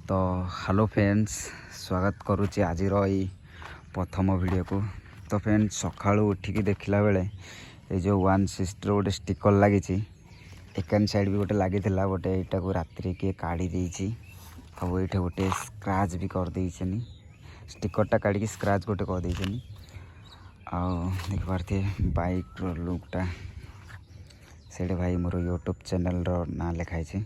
तो hello friends, स्वागत करुच्ची आज प्रथम वीडियो को। तो फ्रेंड्स सका उठिकी देखला बेले ये जो 160 गोटे स्टिकर लगी एकान साइड भी गोटे लगी गोटे यहाँ को रात्रि किए काढ़ी देछि और ये गोटे स्क्रैच भी कर देछनी। स्टिकरटा काढ़ी स्क्रैच गोटे कर देछनी। आ देख पारे बाइक रो लुकटा से भाई मोर यूट्यूब चैनल रो ना लिखाई।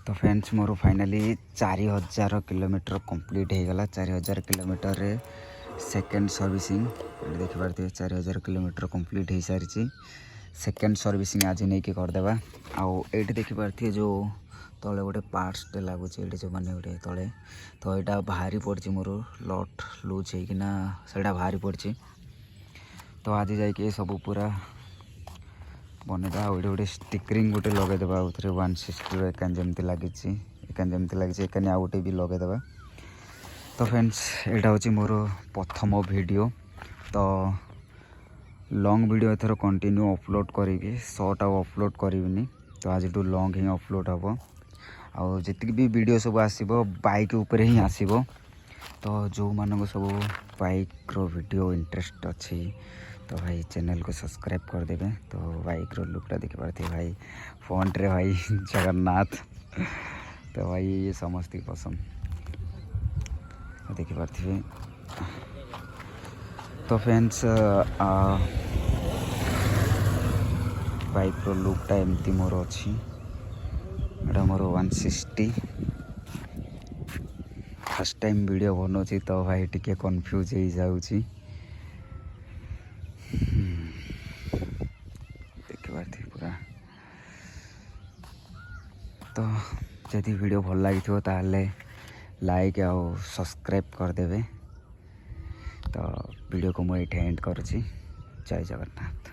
तो फ्रेंड्स मोर फाइनाली 4000 किलोमीटर कंप्लीट हो गला। 4000 किलोमीटर रे सेकेंड सर्विसिंग देख पारे 4000 किलोमीटर कंप्लीट हो सारी। सेकेंड सर्विसिंग आज नहीं कि करदेवा। आउ ये देख पारे जो तले गोटे पार्ट्स लगुच जो मैंने गोटे तले तो यहाँ बाहरी पड़ी मोर लट लूज होना से बाहरी पड़ी। तो आज जाइए सब पूरा बनेदा ये गोटे स्टिकरिंग गोटे लगेदेवा 160 एकान जमी लगी एकान आउ गोटे भी लगेदेवा। तो फ्रेंड्स यहाँ हूँ मोर प्रथम वीडियो। तो लॉन्ग वीडियो एथर कंटिन्यू अपलोड करी शॉर्ट आउ अपलोड करी। तो आज लॉन्ग ही अपलोड हम आउ जी भी वीडियो सब आसो बाइक उपर ही आसो। तो जो मानक सब बाइक रो वीडियो इंटरेस्ट अच्छी तो भाई चैनल को सब्सक्राइब कर देवे। तो बाइक रो लुकटा देख पारे भाई फ्रंट रे भाई जगन्नाथ। तो भाई ये समस्त पसंद देख पारे। तो फ्रेंड्स बाइक रो लुकटा एमती मोर अच्छी एटा मोर 160 फर्स्ट टाइम वीडियो बनाऊँ। तो भाई टिके कन्फ्यूज हो जाऊँगी। देखिए पूरा तो जदि वीडियो भल लगी ताले लाइक आउ सब्सक्राइब करदेवे। तो वीडियो को मुझे एंड करुच्ची। जय जगन्नाथ।